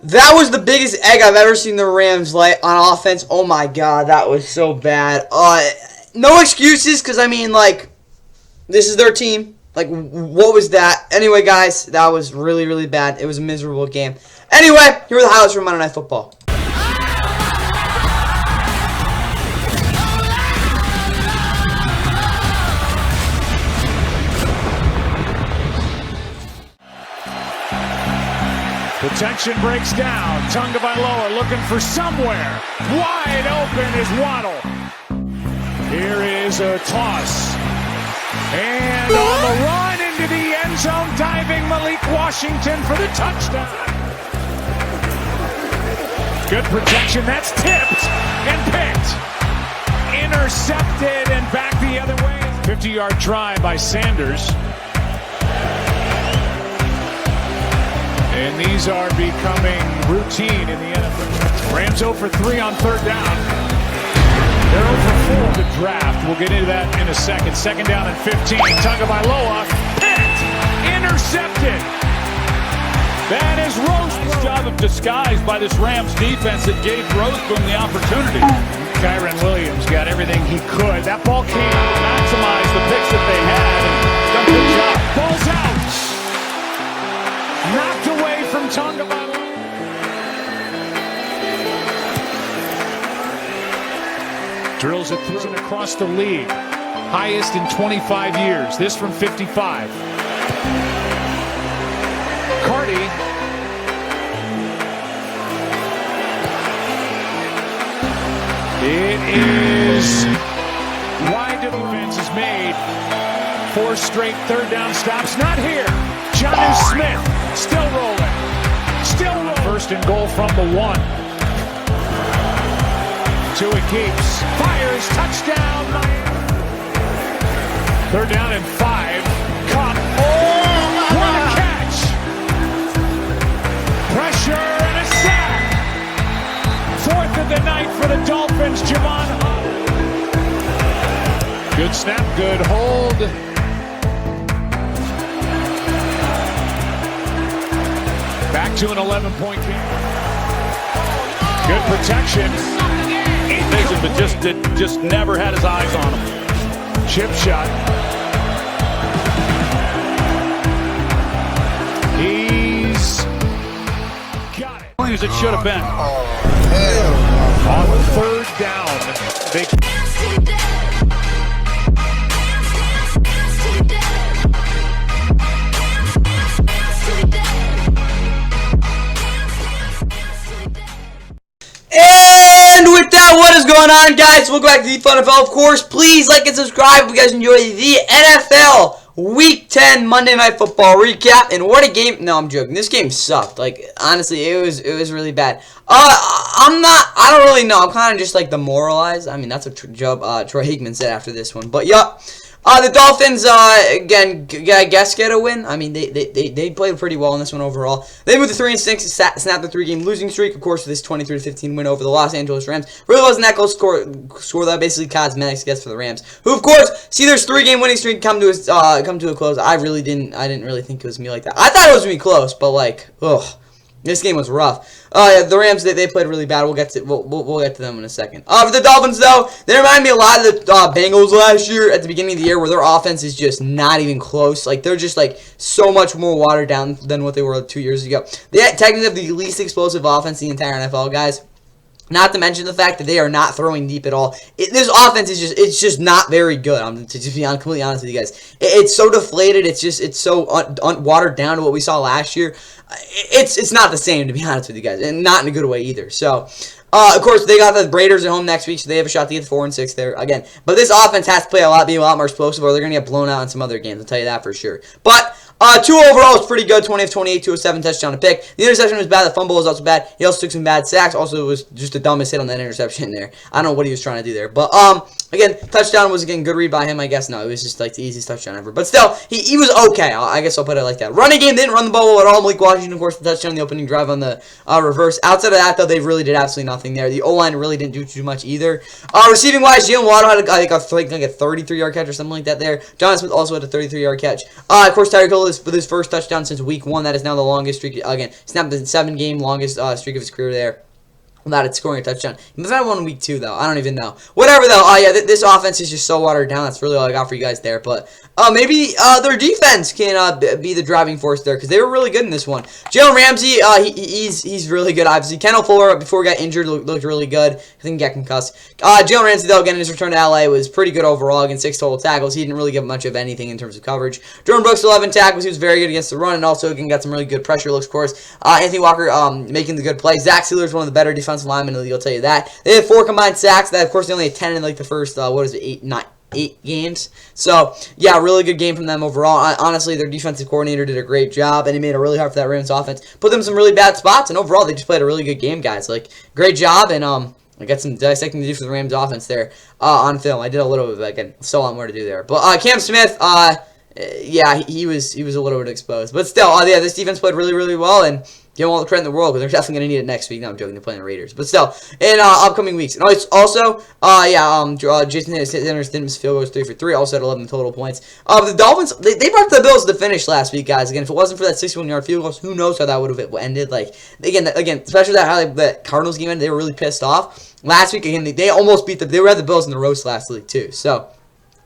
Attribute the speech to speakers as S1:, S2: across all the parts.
S1: That was the biggest egg I've ever seen the Rams lay on offense. Oh my god, that was so bad. No excuses, because I mean, like, this is their team. Like, what was that? Anyway, guys, that was really, really bad. It was a miserable game. Anyway, here are the highlights from Monday Night Football.
S2: Protection breaks down. Tagovailoa looking for somewhere. Wide open is Waddle. Here is a toss. And on the run into the end zone, diving Malik Washington for the touchdown. Good protection. That's tipped and picked. Intercepted and back the other way. 50-yard try by Sanders. And these are becoming routine in the NFL. Rams 0 for 3 on third down. They're 0 for 4 the draft. We'll get into that in a second. Second down and 15. Tagovailoa picked, intercepted. That is Rose's
S3: job of disguise by this Rams defense that gave Roseboom the opportunity.
S2: Kyren Williams got everything he could. That ball came to maximize the picks that they had. And done a good job. Ball's out. Knocked away from Tagovailoa. Drills it through and across the league. Highest in 25 years. This from 55. Cardi. It is wide. Defense is made. 4 straight third down stops. Not here. Jonnu Smith still rolling. Still rolling. First and goal from the 1. 2 it keeps. Fires. Touchdown. Third down and 5. Caught. Oh, what a catch. Pressure and a sack. 4th of the night for the Dolphins. Javon Holland. Good snap. Good hold. Back to an 11-point game. Good protection.
S3: But just never had his eyes on him.
S2: Chip shot. He's got it.
S3: As it should have been.
S2: On third down. They
S1: And with that, what is going on, guys? Welcome back to the Fun NFL. Of course, please like and subscribe if you guys enjoy the NFL Week 10 Monday Night Football recap. And what a game! No, I'm joking. This game sucked. Like, honestly, it was really bad. I don't really know. I'm kind of just like demoralized. I mean, that's what Troy Aikman said after this one. But yeah. The Dolphins, again, I guess get a win. I mean, they played pretty well in this one overall. They moved to 3-6, snapped the 3-game losing streak, of course, with this 23-15 win over the Los Angeles Rams. Really wasn't that close score that basically cosmetics gets for the Rams, who, of course, see their 3-game winning streak come to a close. I didn't really think it was me like that. I thought it was me close, but like, ugh. This game was rough. Yeah, the Rams, they played really bad. We'll get to them in a second. For the Dolphins, though, they remind me a lot of the Bengals last year at the beginning of the year, where their offense is just not even close. Like, they're just like so much more watered down than what they were 2 years ago. They technically have the least explosive offense in the entire NFL, guys. Not to mention the fact that they are not throwing deep at all. This offense is just not very good. To just be completely honest with you guys, it's so deflated. It's so watered down to what we saw last year. It's not the same, to be honest with you guys, and not in a good way either. So, of course, they got the Raiders at home next week, so they have a shot to get 4-6 there again. But this offense has to be a lot more explosive, or they're gonna get blown out in some other games. I'll tell you that for sure. But 2 overall was pretty good. 20 of 28, 207 touchdown to pick. The interception was bad. The fumble was also bad. He also took some bad sacks. Also, it was just the dumbest hit on that interception there. I don't know what he was trying to do there. But Again, touchdown was, again, good read by him, I guess. No, it was just, like, the easiest touchdown ever. But still, he was okay. I guess I'll put it like that. Running game, didn't run the ball at all. Malik Washington, of course, the touchdown, the opening drive on the reverse. Outside of that, though, they really did absolutely nothing there. The O-line really didn't do too much either. Receiving-wise, Jalen Waddle had, like a 33-yard catch or something like that there. John Smith also had a 33-yard catch. Of course, Tyreek Hill with his first touchdown since week 1. That is now the longest streak. Again, snapped the 7-game longest streak of his career there. Without it scoring a touchdown. He must have had one in week 2, though. I don't even know. Whatever, though. Yeah, this offense is just so watered down. That's really all I got for you guys there. But maybe their defense can be the driving force there, because they were really good in this one. Jalen Ramsey, he's really good, obviously. Kendall Fuller, before he got injured, looked really good. I think he got concussed. Jalen Ramsey, though, again, in his return to LA, was pretty good overall. Again, 6 total tackles. He didn't really get much of anything in terms of coverage. Jordan Brooks, 11 tackles. He was very good against the run, and also, again, got some really good pressure looks, of course. Anthony Walker making the good plays. Zach Sealer is one of the better defensive linemen in the league, I'll tell you that. They had 4 combined sacks. That, of course, they only had 10 in like the first 8 games. So yeah, really good game from them overall. Honestly, their defensive coordinator did a great job, and he made it really hard for that Rams offense. Put them in some really bad spots, and overall they just played a really good game, guys. Like, great job, and I got some dissecting to do for the Rams offense there on film. I did a little bit, but again, still a lot more to do there. But Cam Smith, yeah, he was a little bit exposed, but still, yeah, this defense played really, really well, and give them all the credit in the world, because they're definitely going to need it next week. No, I'm joking. They're playing the Raiders. But still, in upcoming weeks. And also, Jason Sanders didn't miss field goals, 3 for 3. Also had 11 total points. The Dolphins, they brought the Bills to the finish last week, guys. Again, if it wasn't for that 61-yard field goal, who knows how that would have ended. Like, again, especially how the Cardinals game ended, they were really pissed off. Last week, again, they almost beat they had the Bills in the roast last week, too. So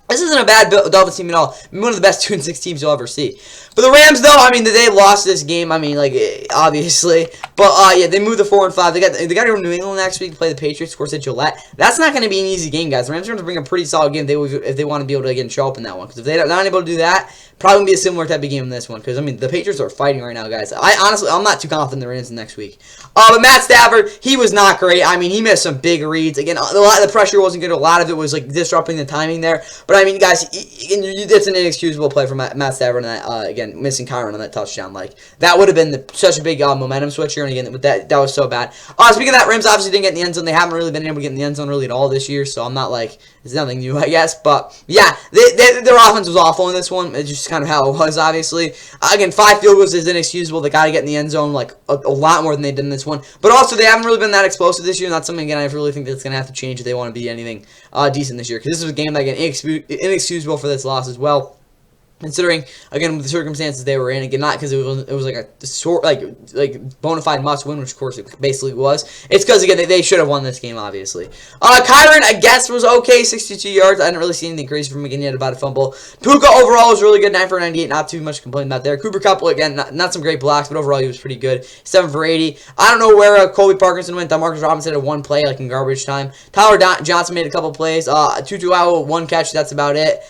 S1: this isn't a bad Dolphins team at all. One of the best 2-6 teams you'll ever see. But the Rams, though, I mean, they lost this game. I mean, like, obviously. But, yeah, they moved to 4-5. They got to go to New England next week to play the Patriots, of course, at Gillette. That's not going to be an easy game, guys. The Rams are going to bring a pretty solid game if they want to be able to, again, show up in that one. Because if they're not able to do that, probably going to be a similar type of game in this one. Because, I mean, the Patriots are fighting right now, guys. Honestly, I'm not too confident they're in this next week. But Matt Stafford, he was not great. I mean, he missed some big reads. Again, a lot of the pressure wasn't good. A lot of it was, like, disrupting the timing there. But, I mean, guys, it's an inexcusable play for Matt Stafford and that, again, missing Kyron on that touchdown. Like, that would have been such a big momentum switcher, and again, with that was so bad. Speaking of that, Rams obviously didn't get in the end zone. They haven't really been able to get in the end zone really at all this year, so I'm not like, it's nothing new, I guess. But, yeah, their offense was awful in this one. It's just kind of how it was, obviously. Again, 5 field goals is inexcusable. They got to get in the end zone, like, a lot more than they did in this one. But also, they haven't really been that explosive this year, and that's something, again, I really think that's going to have to change if they want to be anything decent this year. Because this is a game that, again, inexcusable for this loss as well. Considering, again, with the circumstances they were in, again, not because it was like a short, like bona fide must win, which of course it basically was. It's because, again, they should have won this game, obviously. Kyron, I guess, was okay, 62 yards. I didn't really see anything crazy from him. Again, he had about a fumble. Puka overall was really good, 9 for 98, not too much to complain about there. Cooper Kupp, again, not some great blocks, but overall he was pretty good, 7 for 80. I don't know where Colby Parkinson went. Marcus Robinson had 1 play, like in garbage time. Tyler Johnson made a couple plays. Tutu Atwell, 1 catch. That's about it.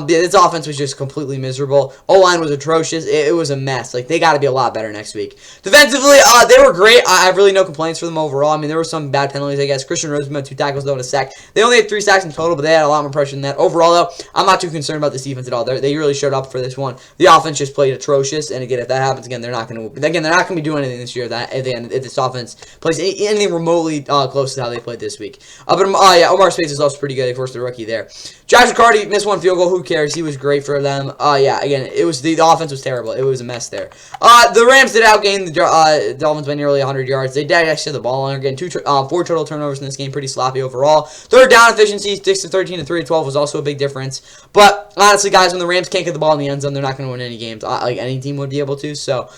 S1: This offense was just completely miserable. O-line was atrocious. It was a mess. Like, they got to be a lot better next week. Defensively, they were great. I have really no complaints for them overall. I mean, there were some bad penalties, I guess. Christian Roseman had 2 tackles, though, and a sack. They only had 3 sacks in total, but they had a lot more pressure than that. Overall, though, I'm not too concerned about this defense at all. They really showed up for this one. The offense just played atrocious, and again, if that happens again, they're not going to be doing anything this year if this offense plays anything remotely close to how they played this week. Yeah, Omar Speights is also pretty good. Of course, the rookie there. Josh McCarty missed 1 field goal. Who cares? He was great for them. Yeah, again, it was the offense was terrible. It was a mess there. The Rams did outgain the Dolphins by nearly 100 yards. They did actually have the ball longer. Again, 4 total turnovers in this game. Pretty sloppy overall. Third down efficiency, 6 to 13 to 3 to 12 was also a big difference. But honestly, guys, when the Rams can't get the ball in the end zone, they're not going to win any games. Like any team would be able to. So,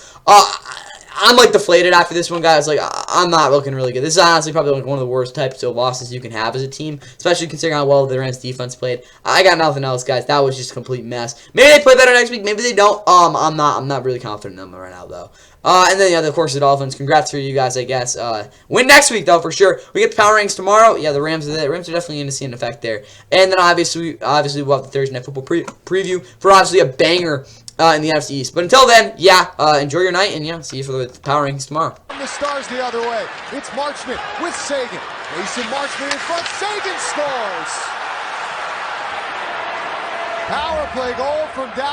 S1: I'm like deflated after this one, guys. Like, I'm not looking really good. This is honestly probably like one of the worst types of losses you can have as a team, especially considering how well the Rams defense played. I got nothing else, guys. That was just a complete mess. Maybe they play better next week. Maybe they don't. I'm not really confident in them right now, though. And then, yeah, of course, the Dolphins. Congrats for you guys, I guess. Win next week, though, for sure. We get the power rankings tomorrow. Yeah, the Rams are definitely going to see an effect there. And then, obviously, we'll have the Thursday Night Football preview for, obviously, a banger in the NFC East. But until then, yeah, enjoy your night, and, yeah, see you for the power rankings tomorrow.
S4: The stars the other way. It's Marchment with Sagan. Mason Marchment in front. Sagan scores. Power play goal from down.